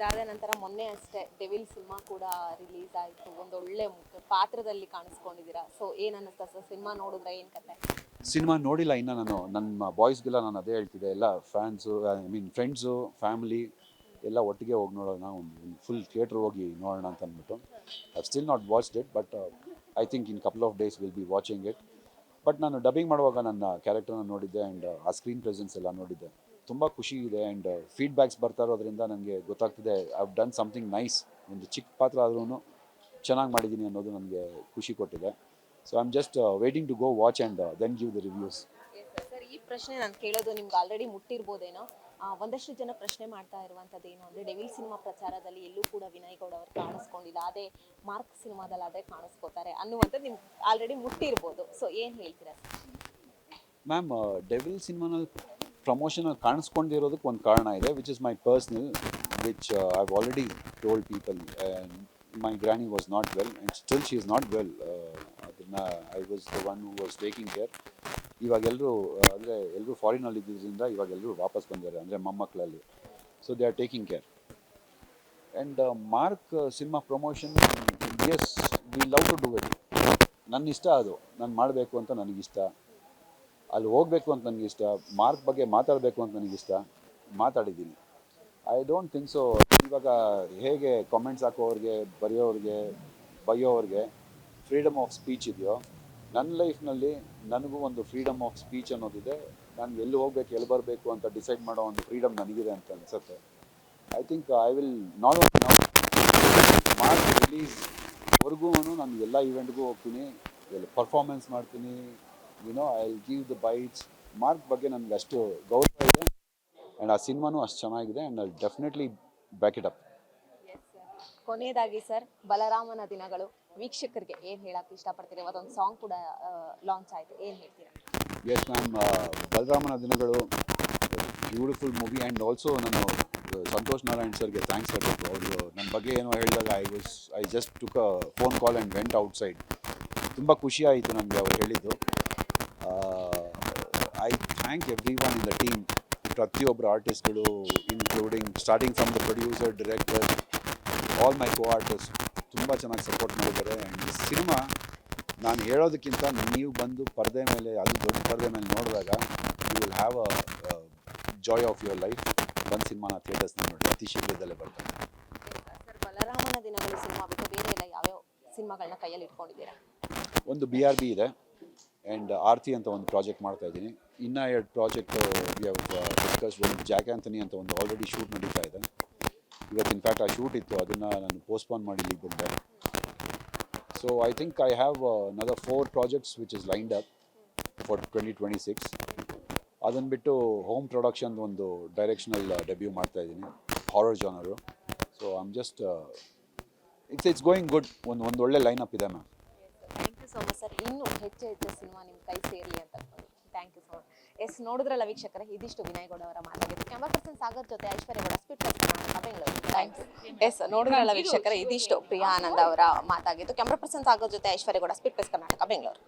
ಇದಾದ ನಂತರ ಮೊನ್ನೆ ಅಷ್ಟೇ ಡೆವಿಲ್ ಸಿನಿಮಾ ಕೂಡ ರಿಲೀಸ್ ಆಯಿತು. ಒಂದು ಒಳ್ಳೆ ಪಾತ್ರದಲ್ಲಿ ಕಾಣಿಸ್ಕೊಂಡಿದ್ದೀರಾ. ಸೊ ಏನು ಅನ್ನಿಸ್ತಾ ಸರ್ ಸಿನಿಮಾ ನೋಡಿದ್ರೆ ಏನು ಕತೆ? ಸಿನಿಮಾ ನೋಡಿಲ್ಲ ಇನ್ನು. ನಾನು ನನ್ನ ಬಾಯ್ಸ್ಗೆಲ್ಲ ನಾನು ಅದೇ ಹೇಳ್ತಿದ್ದೆ, ಎಲ್ಲ ಫ್ಯಾನ್ಸು ಫ್ರೆಂಡ್ಸು ಫ್ಯಾಮಿಲಿ ಎಲ್ಲ ಒಟ್ಟಿಗೆ ಹೋಗಿ ನೋಡೋಣ, ಒಂದು ಫುಲ್ ಥಿಯೇಟ್ರ್ ಹೋಗಿ ನೋಡೋಣ ಅಂತ ಅಂದ್ಬಿಟ್ಟು. I still not watched it, but I think in couple of days will be watching it. But ನಾನು ಡಬ್ಬಿಂಗ್ ಮಾಡುವಾಗ ನನ್ನ ಕ್ಯಾರೆಕ್ಟರ್ನ ನೋಡಿದ್ದೆ ಆ್ಯಂಡ್ ಆ ಸ್ಕ್ರೀನ್ ಪ್ರೆಸೆನ್ಸ್ ಎಲ್ಲ ನೋಡಿದ್ದೆ. ತುಂಬ ಖುಷಿ ಇದೆ ಆ್ಯಂಡ್ ಫೀಡ್ಬ್ಯಾಕ್ಸ್ ಬರ್ತಾ ಇರೋದ್ರಿಂದ ನನಗೆ ಗೊತ್ತಾಗ್ತಿದೆ I have done something nice. ಒಂದು ಚಿಕ್ಕ ಪಾತ್ರ ಆದ್ರೂ ಚೆನ್ನಾಗಿ ಮಾಡಿದ್ದೀನಿ ಅನ್ನೋದು ನನಗೆ ಖುಷಿ ಕೊಟ್ಟಿದೆ. So I am just waiting to go watch and then give the reviews. Sir ಈ ಪ್ರಶ್ನೆ ನಾನು ಕೇಳೋದು ನಿಮ್ಗೆ ಆಲ್ರೆಡಿ ಮುಟ್ಟಿರ್ಬೋದೇನೋ. ಒಂದಷ್ಟು ಜನ ಪ್ರಶ್ನೆ ಮಾಡ್ತಾ ಇರುವಂಥದ್ದು ಏನು ಅಂದರೆ ಡೆವಿಲ್ ಸಿನಿಮಾ ಪ್ರಚಾರದಲ್ಲಿ ಎಲ್ಲೂ ಕೂಡ ವಿನಯ್ ಗೌಡ ಅವರು ಕಾಣಿಸ್ಕೊಂಡಿಲ್ಲ, ಅದೇ ಮಾರ್ಕ್ ಸಿನಿಮಾದಲ್ಲಿ ಆದರೆ ಕಾಣಿಸ್ಕೋತಾರೆ ಅನ್ನುವಂಥದ್ದು ನಿಮ್ಗೆ ಆಲ್ರೆಡಿ ಮುಟ್ಟಿರ್ಬೋದು. ಸೊ ಏನು ಹೇಳ್ತೀರಾ ಮ್ಯಾಮ್, ಡೆವಿಲ್ ಸಿನಿಮಾನಲ್ಲಿ ಪ್ರಮೋಷನಲ್ಲಿ ಕಾಣಿಸ್ಕೊಂಡಿರೋದಕ್ಕೆ ಒಂದು ಕಾರಣ ಇದೆ, which is my personal, which I have already told people. My granny was not well and still she is not well. ಅದನ್ನು I was the one who was taking care. ಇವಾಗ ಎಲ್ಲರೂ ಫಾರಿನಲ್ಲಿ ಇದ್ದಿದ್ದರಿಂದ ಇವಾಗ ಎಲ್ಲರೂ ವಾಪಸ್ ಬಂದಿದ್ದಾರೆ, ಅಂದರೆ ಮೊಮ್ಮಕ್ಕಳಲ್ಲಿ. So they are taking care. And Mark cinema promotion, yes we love to do it. ನನ್ನ ಇಷ್ಟ, ಅದು ನಾನು ಮಾಡಬೇಕು ಅಂತ ನನಗಿಷ್ಟ, ಅಲ್ಲಿ ಹೋಗಬೇಕು ಅಂತ ನನಗಿಷ್ಟ, ಮಾರ್ಕ್ ಬಗ್ಗೆ ಮಾತಾಡಬೇಕು ಅಂತ ನನಗಿಷ್ಟ, ಮಾತಾಡಿದ್ದೀನಿ. I don't think so. ಇವಾಗ ಹೇಗೆ ಕಾಮೆಂಟ್ಸ್ ಹಾಕೋವ್ರಿಗೆ, ಬೈಯೋವ್ರಿಗೆ ಫ್ರೀಡಮ್ ಆಫ್ ಸ್ಪೀಚ್ ಇದೆಯೋ, ನನ್ನ ಲೈಫ್ನಲ್ಲಿ ನನಗೂ ಒಂದು ಫ್ರೀಡಮ್ ಆಫ್ ಸ್ಪೀಚ್ ಅನ್ನೋದಿದೆ. ನಾನು ಎಲ್ಲಿ ಹೋಗ್ಬೇಕು, ಎಲ್ಲಿ ಬರಬೇಕು ಅಂತ ಡಿಸೈಡ್ ಮಾಡೋ ಒಂದು ಫ್ರೀಡಮ್ ನನಗಿದೆ ಅಂತ ಅನಿಸುತ್ತೆ. I think I will not only now, Mark ರಿಲೀಸ್ವರೆಗೂ ನಾನು ಎಲ್ಲ ಇವೆಂಟ್ಗೂ ಹೋಗ್ತೀನಿ, ಎಲ್ಲ ಪರ್ಫಾರ್ಮೆನ್ಸ್ ಮಾಡ್ತೀನಿ. I will give the bites. Mark ಬಗ್ಗೆ ನನಗೆ ಅಷ್ಟು ಗೌರವ ಇದೆ ಆ್ಯಂಡ್ ಆ ಸಿನಿಮಾನೂ ಅಷ್ಟು ಚೆನ್ನಾಗಿದೆ and I definitely back it up. ಕೊನೆಯದಾಗಿ ಸರ್, ಬಲರಾಮನ ದಿನಗಳು ವೀಕ್ಷಕರಿಗೆ ಏನು ಹೇಳಕ್ಕೆ ಇಷ್ಟಪಡ್ತೀರಿ? ಇವತ್ತೊಂದು ಸಾಂಗ್ ಕೂಡ ಲಾಂಚ್ ಆಯಿತು, ಏನು ಹೇಳ್ತೀರಾ? ಎಸ್ ಮ್ಯಾಮ್, ಬಲರಾಮನ ದಿನಗಳು ಬ್ಯೂಟಿಫುಲ್ ಮೂವಿ ಆ್ಯಂಡ್ ಆಲ್ಸೋ ನಾನು ಸಂತೋಷ್ ನಾರಾಯಣ್ ಸರ್ಗೆ ಥ್ಯಾಂಕ್ಸ್ ಹೇಳಬೇಕು. ಅವರು ನನ್ನ ಬಗ್ಗೆ ಏನೋ ಹೇಳಿದಾಗ I just took a phone call and went outside. ತುಂಬ ಖುಷಿ ಆಯಿತು ನನಗೆ ಅವ್ರು ಹೇಳಿದ್ದು. I thank everyone in the team, ಪ್ರತಿಯೊಬ್ಬರು ಆರ್ಟಿಸ್ಟ್ಗಳು, including starting from the producer, director, all my co artist ತುಂಬ ಚೆನ್ನಾಗಿ ಸಪೋರ್ಟ್ ಮಾಡಿದ್ದಾರೆ. ಆ್ಯಂಡ್ ಈ ಸಿನಿಮಾ ನಾನು ಹೇಳೋದಕ್ಕಿಂತ ನೀವು ಬಂದು ಪರದೆ ಮೇಲೆ, ಅದು ದೊಡ್ಡ ಪರದೆ ಮೇಲೆ ನೋಡಿದಾಗ you will have a joy of your life. ಬಂದು ಸಿನಿಮಾನ ಥಿಯೇಟರ್ಸ್ನ ನೋಡಿ, ಅತಿ ಶೀಘ್ರದಲ್ಲೇ ಬರ್ತಾರೆ. ಸರ್, ಬಲರಾಮನ ದಿನಗಳು ಸಿನಿಮಾ ಬಿಟ್ಟು ಬೇರೆ ಎಲ್ಲ ಯಾವ್ಯಾವ ಸಿನಿಮಾಗಳನ್ನ ಕೈಯಲ್ಲಿ ಇಟ್ಕೊಂಡಿದ್ದೀರಾ? ಒಂದು BRB ಇದೆ ಆ್ಯಂಡ್ ಆರ್ತಿ ಅಂತ ಒಂದು ಪ್ರಾಜೆಕ್ಟ್ ಮಾಡ್ತಾ ಇದ್ದೀನಿ. ಇನ್ನೂ 2 ಪ್ರಾಜೆಕ್ಟ್ ವಿ ಹ್ಯಾವ್ ಡಿಸ್ಕಸ್. ಒಂದು ಜಾಕ್ ಆಂಥನಿ ಅಂತ ಒಂದು ಆಲ್ರೆಡಿ ಶೂಟ್ ನಡೀತಾ ಇದೆ. ಇವತ್ತು ಇನ್ಫ್ಯಾಕ್ಟ್ ಆ ಶೂಟ್ ಇತ್ತು, ಅದನ್ನು ನಾನು ಪೋಸ್ಟ್ಪೋನ್ ಮಾಡಿ ಇಲ್ಲಿಗೆ ಬಂದೆ. So I think I have another 4 projects which is lined up for 2026. ಅದನ್ನು ಬಿಟ್ಟು ಹೋಮ್ ಪ್ರೊಡಕ್ಷನ್ ಒಂದು ಡೈರೆಕ್ಷನಲ್ ಡೆಬ್ಯೂ ಮಾಡ್ತಾ ಇದ್ದೀನಿ, horror genre. So I am just it's going good. ಒಂದು ಒಳ್ಳೆ ಲೈನ್ ಅಪ್ ಇದೆ ma'am. Thank you so much sir. ಇನ್ನೂ ಹೆಚ್ಚು ಸಿನಿಮಾ ನಿಮ್ಮ ಕೈ ಸೇರಲಿ ಅಂತ ಅನ್ಕೊಂಡು ಥ್ಯಾಂಕ್ ಯು ಸೊ ಮಚ್. ನೋಡಿದ್ರಲ್ಲ ವೀಕ್ಷಕರೇ, ಇದಿಷ್ಟು ವಿನಯ್ ಗೌಡ ಅವರ ಮಾತಾಗಿತ್ತು. ಕ್ಯಾಮರಾ ಪರ್ಸನ್ ಸಾಗರ್ ಜೊತೆ Aishwarya Gowda, speed Karnataka, Bengaluru. Thank you. ನೋಡಿದ್ರಲ್ಲ ವೀಕ್ಷಕರೇ, ಇದಿಷ್ಟು ಪ್ರಿಯಾ ಆನಂದ್ ಅವರ ಮಾತಾಗಿತ್ತು. ಕ್ಯಾಮರಾ ಪರ್ಸನ್ ಸಾಗರ್ ಜೊತೆ ಐಶ್ವರ್ಯ ಗೌಡ, ಸ್ಪೀಡ್ ಕರ್ನಾಟಕ, ಬೆಂಗಳೂರು.